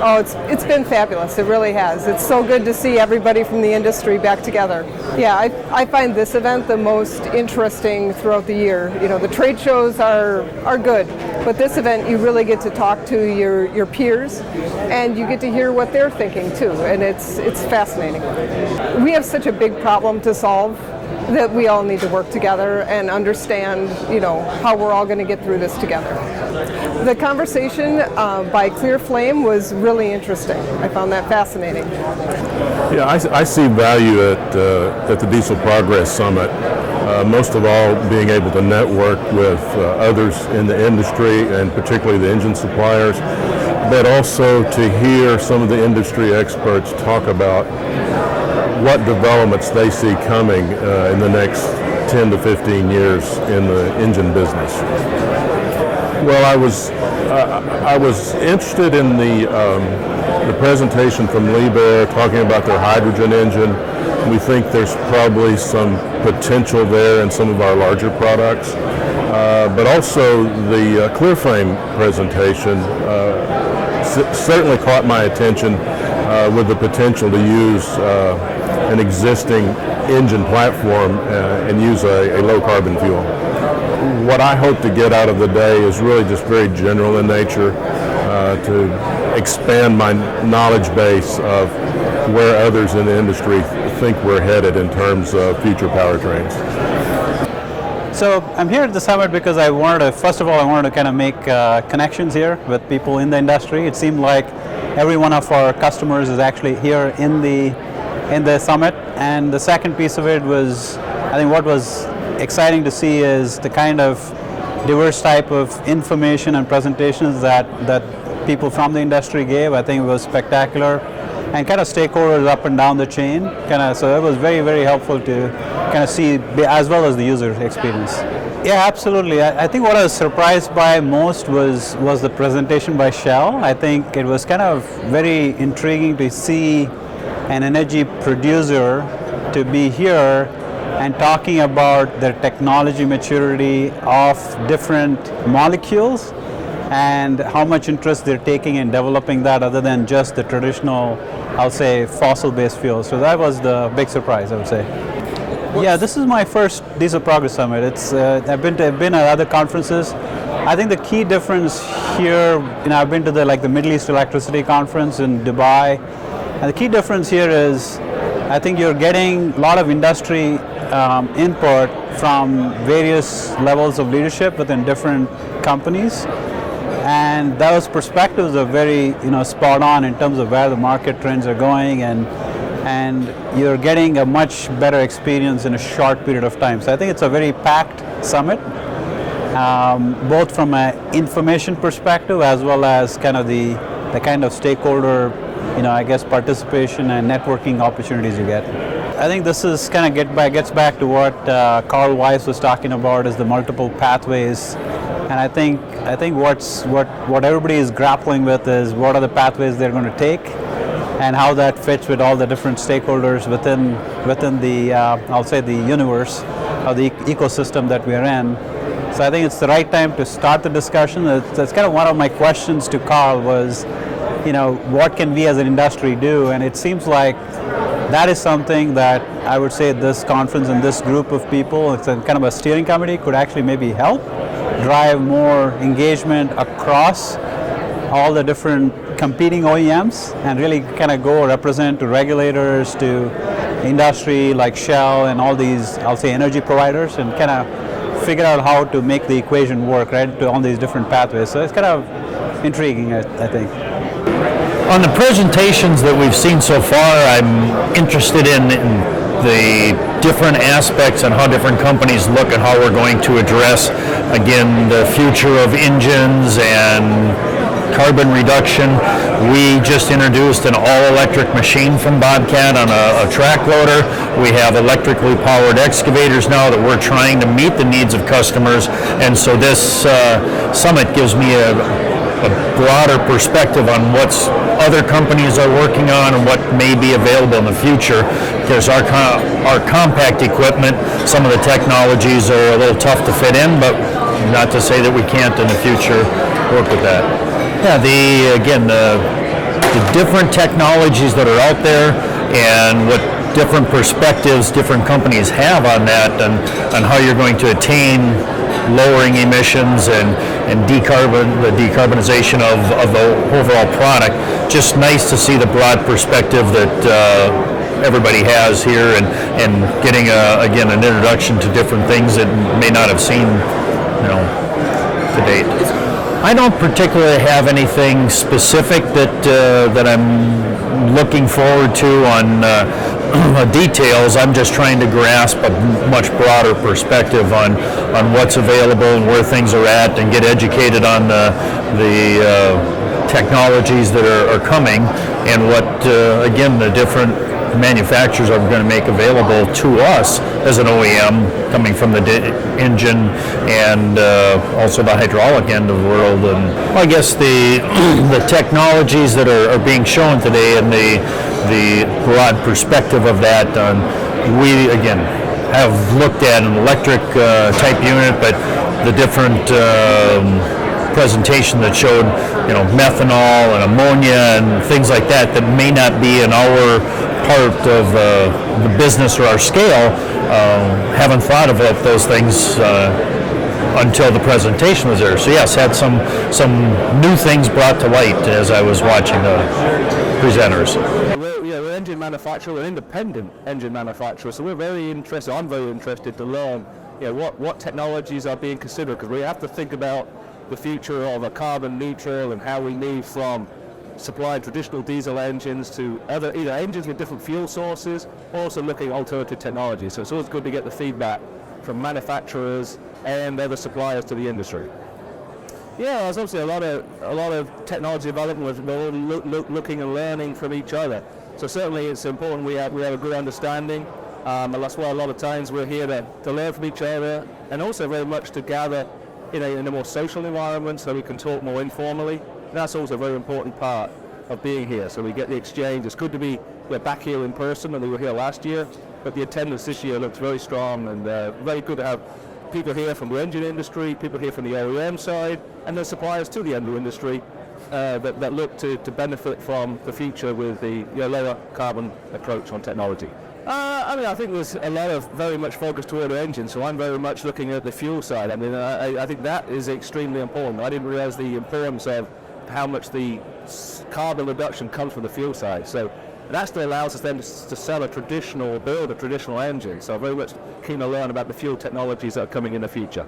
Oh, it's been fabulous. It really has. It's so good to see everybody from the industry back together. Yeah, I find this event the most interesting throughout the year. You know, the trade shows are good, but this event you really get to talk to your peers, and you get to hear what they're thinking too, and it's fascinating. We have such a big problem to solve that we all need to work together and understand, you know, how we're all going to get through this together. The conversation by Clear Flame was really interesting. I found that fascinating. Yeah, I see value at the Diesel Progress Summit. Most of all, being able to network with others in the industry, and particularly the engine suppliers, but also to hear some of the industry experts talk about what developments they see coming in the next 10 to 15 years in the engine business. Well, I was interested in the presentation from Liebherr talking about their hydrogen engine. We think there's probably some potential there in some of our larger products, but also the Clearflame presentation certainly caught my attention with the potential to use an existing engine platform and use a low carbon fuel. What I hope to get out of the day is really just very general in nature, to expand my knowledge base of where others in the industry think we're headed in terms of future powertrains. So I'm here at the summit because I wanted to kind of make connections here with people in the industry. It seemed like every one of our customers is actually here in the summit. And the second piece of it was, I think what was exciting to see is the kind of diverse type of information and presentations that people from the industry gave. I think it was spectacular, and kind of stakeholders up and down the chain. So it was very, very helpful to kind of see, as well as the user experience. Yeah, absolutely. I think what I was surprised by most was the presentation by Shell. I think it was kind of very intriguing to see an energy producer to be here and talking about their technology maturity of different molecules and how much interest they're taking in developing that other than just the traditional, I'll say, fossil-based fuels. So that was the big surprise, I would say. Yeah, this is my first Diesel Progress Summit. I've been at other conferences. I think the key difference here, I've been to the Middle East Electricity Conference in Dubai, and the key difference here is I think you're getting a lot of industry input from various levels of leadership within different companies, and those perspectives are very spot on in terms of where the market trends are going, and you're getting a much better experience in a short period of time. So I think it's a very packed summit, both from an information perspective as well as kind of the kind of stakeholder participation and networking opportunities you get. I think this is kind of gets back to what Carl Weiss was talking about, is the multiple pathways. And I think what everybody is grappling with is what are the pathways they're going to take, and how that fits with all the different stakeholders within the I'll say the universe or the ecosystem that we're in. So I think it's the right time to start the discussion. That's kind of one of my questions to Carl was, what can we as an industry do? And it seems like that is something that I would say this conference and this group of people, it's a kind of a steering committee, could actually maybe help drive more engagement across all the different competing OEMs, and really kind of go represent to regulators, to industry like Shell and all these, I'll say, energy providers, and kind of figure out how to make the equation work, right, to all these different pathways. So it's kind of intriguing, I think. On the presentations that we've seen so far, I'm interested in the different aspects and how different companies look at how we're going to address, again, the future of engines and carbon reduction. We just introduced an all-electric machine from Bobcat on a track loader. We have electrically powered excavators now that we're trying to meet the needs of customers, and so this summit gives me a broader perspective on what's other companies are working on and what may be available in the future. Because our compact equipment, some of the technologies are a little tough to fit in, but not to say that we can't in the future work with that. Yeah, the the different technologies that are out there and what different perspectives different companies have on that, and on how you're going to attain lowering emissions and the decarbonization of the overall product. Just nice to see the broad perspective that everybody has here, and getting again an introduction to different things that may not have seen, to date. I don't particularly have anything specific that I'm looking forward to on details. I'm just trying to grasp a much broader perspective on what's available and where things are at, and get educated on the technologies that are coming, and what again the different manufacturers are going to make available to us as an OEM, coming from the engine and also the hydraulic end of the world. And I guess the technologies that are being shown today, and the broad perspective of that, we again have looked at an electric type unit, but the different presentation that showed methanol and ammonia and things like that may not be in our part of the business or our scale. Haven't thought about those things until the presentation was there. So yes, had some new things brought to light as I was watching the presenters. We're an engine manufacturer, we're an independent engine manufacturer, so we're very interested, I'm very interested to learn what technologies are being considered, because we have to think about the future of a carbon neutral and how we move from supplying traditional diesel engines to either engines with different fuel sources, or also looking at alternative technologies. So it's always good to get the feedback from manufacturers and other suppliers to the industry. Yeah, there's obviously a lot of technology development. We're all looking and learning from each other. So certainly it's important we have a good understanding. And that's why a lot of times we're here to learn from each other, and also very much to gather in a more social environment so we can talk more informally. And that's also a very important part of being here. So we get the exchange. It's good to we're back here in person, and we were here last year, but the attendance this year looks very strong, and very good to have people here from the engine industry, people here from the OEM side, and the suppliers to the engine industry that look to benefit from the future with the lower carbon approach on technology. I think there's a lot of very much focus toward the engine, so I'm very much looking at the fuel side. I think that is extremely important. I didn't realize the importance of how much the carbon reduction comes from the fuel side. So that still allows us then to build a traditional engine. So I'm very much keen to learn about the fuel technologies that are coming in the future.